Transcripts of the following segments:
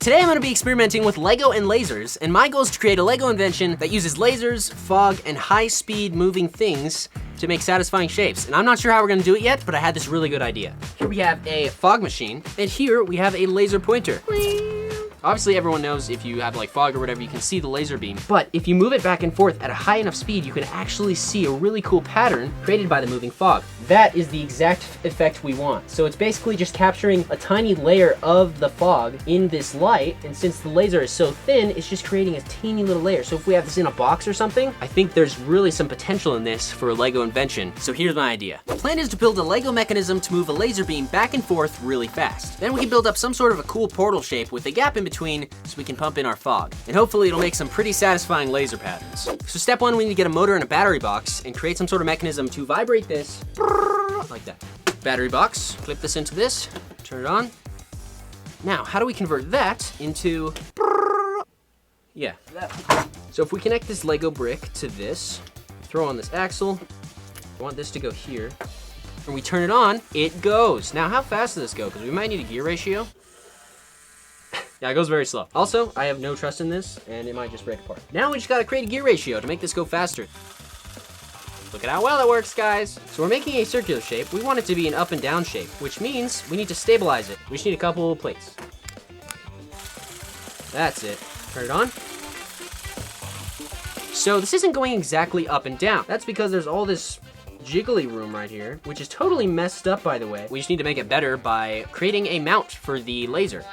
Today I'm going to be experimenting with Lego and lasers, and my goal is to create a Lego invention that uses lasers, fog, and high-speed moving things to make satisfying shapes. And I'm not sure how we're going to do it yet, but I had this really good idea. Here we have a fog machine, and here we have a laser pointer. Obviously everyone knows if you have like fog or whatever, you can see the laser beam. But if you move it back and forth at a high enough speed, you can actually see a really cool pattern created by the moving fog. That is the exact effect we want. So it's basically just capturing a tiny layer of the fog in this light. And since the laser is so thin, it's just creating a teeny little layer. So if we have this in a box or something, I think there's really some potential in this for a Lego invention. So here's my idea. The plan is to build a Lego mechanism to move a laser beam back and forth really fast. Then we can build up some sort of a cool portal shape with a gap in between so we can pump in our fog. And hopefully it'll make some pretty satisfying laser patterns. So step one, we need to get a motor and a battery box and create some sort of mechanism to vibrate this like that. Battery box, clip this into this, turn it on. Now, how do we convert that into, yeah. So if we connect this Lego brick to this, throw on this axle, I want this to go here, and we turn it on, it goes. Now, how fast does this go? Because we might need a gear ratio. Yeah, it goes very slow. Also, I have no trust in this, and it might just break apart. Now we just gotta create a gear ratio to make this go faster. Look at how well it works, guys. So we're making a circular shape. We want it to be an up and down shape, which means we need to stabilize it. We just need a couple plates. That's it. Turn it on. So this isn't going exactly up and down. That's because there's all this jiggly room right here, which is totally messed up, by the way. We just need to make it better by creating a mount for the laser.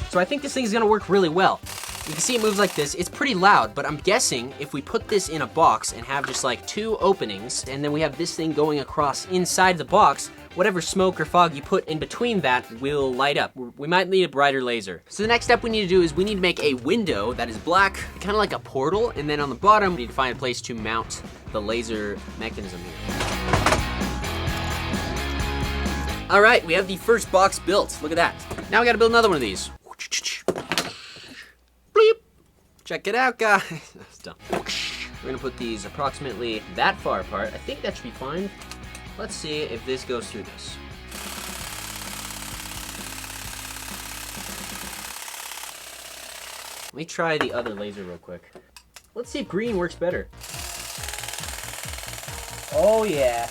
So I think this thing is gonna work really well. You can see it moves like this. It's pretty loud, but I'm guessing if we put this in a box and have just like two openings, and then we have this thing going across inside the box, whatever smoke or fog you put in between that will light up. We might need a brighter laser. So the next step we need to do is we need to make a window that is black, kind of like a portal, and then on the bottom, we need to find a place to mount the laser mechanism here. All right, we have the first box built. Look at that. Now we gotta build another one of these. Bleep. Check it out, guys. That's dumb. We're gonna put these approximately that far apart. I think that should be fine. Let's see if this goes through this. Let me try the other laser real quick. Let's see if green works better. Oh yeah.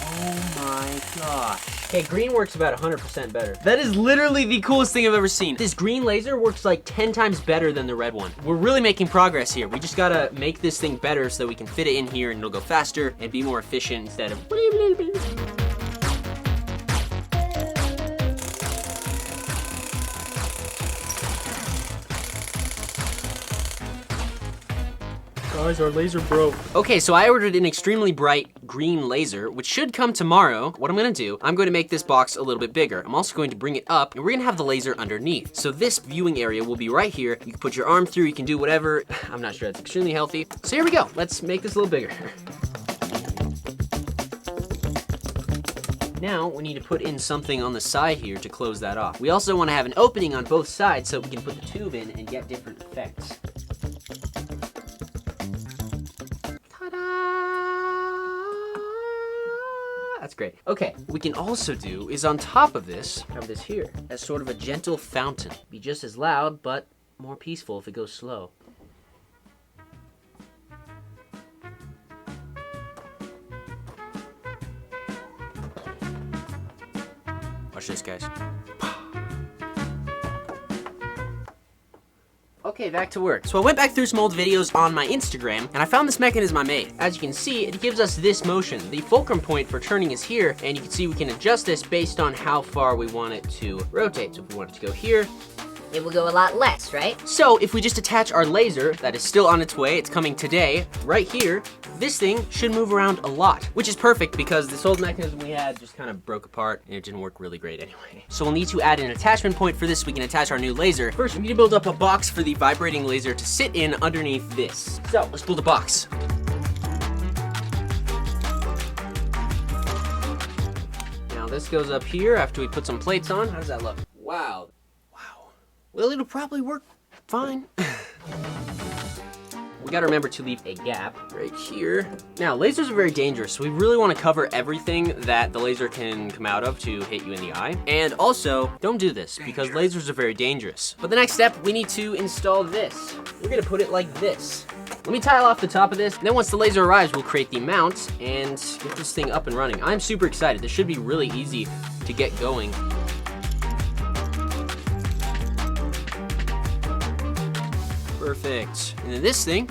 Oh my gosh. Okay, green works about 100% better. That is literally the coolest thing I've ever seen. This green laser works like 10 times better than the red one. We're really making progress here. We just gotta make this thing better so that we can fit it in here and it'll go faster and be more efficient instead of Guys, our laser broke. Okay, so I ordered an extremely bright green laser, which should come tomorrow. What I'm gonna do, I'm going to make this box a little bit bigger. I'm also going to bring it up, and we're gonna have the laser underneath. So this viewing area will be right here. You can put your arm through, you can do whatever. I'm not sure, it's extremely healthy. So here we go, let's make this a little bigger. Now, we need to put in something on the side here to close that off. We also wanna have an opening on both sides so we can put the tube in and get different effects. That's great. Okay, what we can also do is on top of this, have this here as sort of a gentle fountain. Be just as loud, but more peaceful if it goes slow. Watch this, guys. Okay, back to work. So I went back through some old videos on my Instagram, and I found this mechanism I made. As you can see, it gives us this motion. The fulcrum point for turning is here, and you can see we can adjust this based on how far we want it to rotate. So if we want it to go here, it will go a lot less, right? So if we just attach our laser, that is still on its way, it's coming today, right here, this thing should move around a lot, which is perfect because this old mechanism we had just kind of broke apart and it didn't work really great anyway. So we'll need to add an attachment point for this so we can attach our new laser. First, we need to build up a box for the vibrating laser to sit in underneath this. So let's build a box. Now this goes up here after we put some plates on. How does that look? Wow. Wow. Well, it'll probably work fine. we gotta remember to leave a gap right here. Now, lasers are very dangerous, so we really wanna cover everything that the laser can come out of to hit you in the eye. And also, don't do this, because lasers are very dangerous. But the next step, we need to install this. We're gonna put it like this. Let me tile off the top of this, and then once the laser arrives, we'll create the mount and get this thing up and running. I'm super excited. This should be really easy to get going. Perfect. And then this thing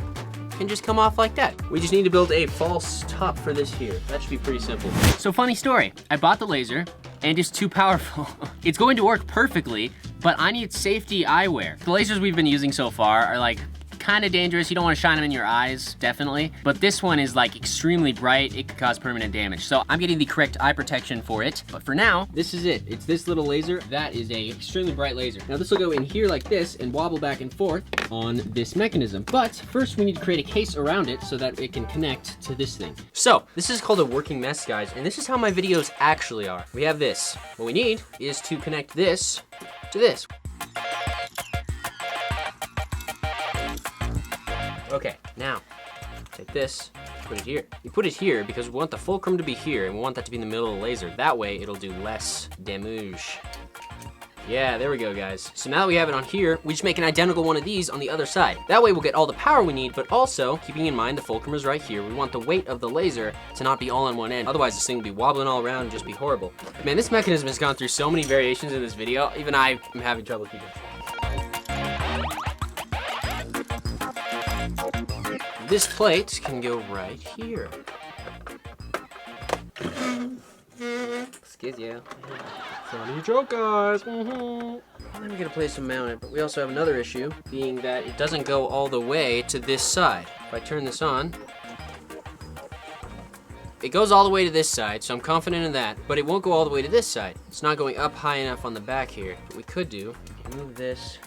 can just come off like that. We just need to build a false top for this here. That should be pretty simple. So funny story, I bought the laser and it's too powerful. It's going to work perfectly, but I need safety eyewear. The lasers we've been using so far are like kind of dangerous. You don't want to shine them in your eyes, definitely. But this one is like extremely bright. It could cause permanent damage. So I'm getting the correct eye protection for it. But for now, this is it. It's this little laser. That is a extremely bright laser. Now this will go in here like this and wobble back and forth on this mechanism. But first we need to create a case around it so that it can connect to this thing. So this is called a working mess, guys. And this is how my videos actually are. We have this. What we need is to connect this to this. Okay, now, take this, put it here. You put it here because we want the fulcrum to be here and we want that to be in the middle of the laser. That way, it'll do less damage. Yeah, there we go, guys. So now that we have it on here, we just make an identical one of these on the other side. That way we'll get all the power we need, but also, keeping in mind the fulcrum is right here, we want the weight of the laser to not be all on one end. Otherwise, this thing will be wobbling all around and just be horrible. Man, this mechanism has gone through so many variations in this video, even I am having trouble keeping track. This plate can go right here. Excuse you. Funny joke, guys. Then we get a place to mount it, but we also have another issue, being that it doesn't go all the way to this side. If I turn this on, it goes all the way to this side, so I'm confident in that, but it won't go all the way to this side. It's not going up high enough on the back here. What we could do, move this.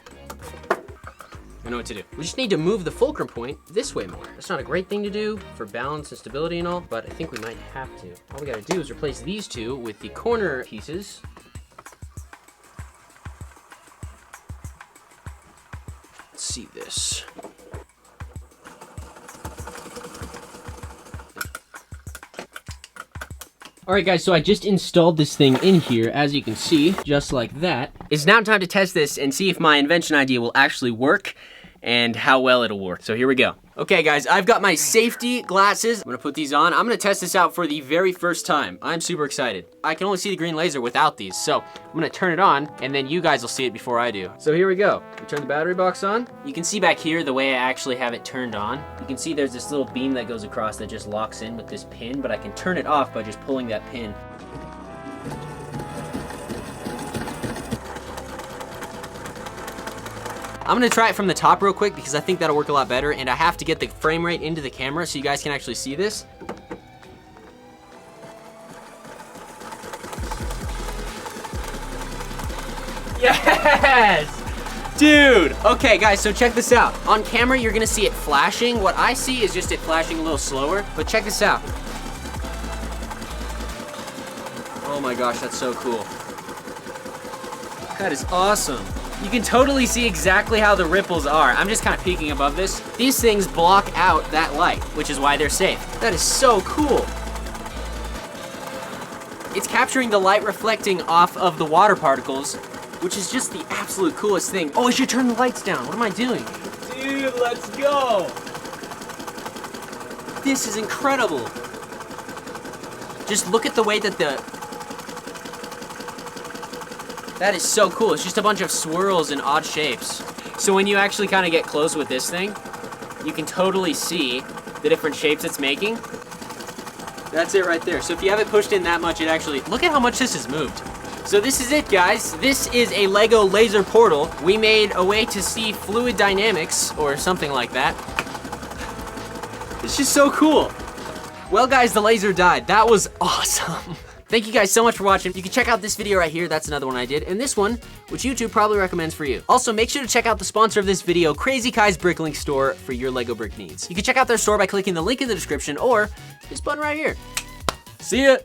I know what to do. We just need to move the fulcrum point this way more. That's not a great thing to do for balance and stability and all, but I think we might have to. All we gotta do is replace these two with the corner pieces. Let's see this. All right, guys, so I just installed this thing in here, as you can see, just like that. It's now time to test this and see if my invention idea will actually work and how well it'll work. So here we go. Okay, guys, I've got my safety glasses. I'm gonna put these on. I'm gonna test this out for the very first time. I'm super excited. I can only see the green laser without these, so I'm gonna turn it on, and then you guys will see it before I do. So here we go. We turn the battery box on. You can see back here the way I actually have it turned on. You can see there's this little beam that goes across that just locks in with this pin, but I can turn it off by just pulling that pin. I'm gonna try it from the top real quick because I think that'll work a lot better, and I have to get the frame rate into the camera so you guys can actually see this. Yes! Dude! Okay, guys, so check this out. On camera, you're gonna see it flashing. What I see is just it flashing a little slower, but check this out. Oh my gosh, that's so cool. That is awesome. You can totally see exactly how the ripples are. I'm just kind of peeking above this. These things block out that light, which is why they're safe. That is so cool. It's capturing the light reflecting off of the water particles, which is just the absolute coolest thing. Oh, I should turn the lights down. What am I doing? Dude, let's go. This is incredible. Just look at the way that that is so cool. It's just a bunch of swirls in odd shapes. So when you actually kind of get close with this thing, you can totally see the different shapes it's making. That's it right there. So if you have it pushed in that much, it actually, look at how much this has moved. So this is it, guys. This is a LEGO laser portal. We made a way to see fluid dynamics or something like that. It's just so cool. Well, guys, the laser died. That was awesome. Thank you guys so much for watching. You can check out this video right here. That's another one I did. And this one, which YouTube probably recommends for you. Also, make sure to check out the sponsor of this video, Krazy Kai's Bricklink store for your LEGO brick needs. You can check out their store by clicking the link in the description or this button right here. See ya.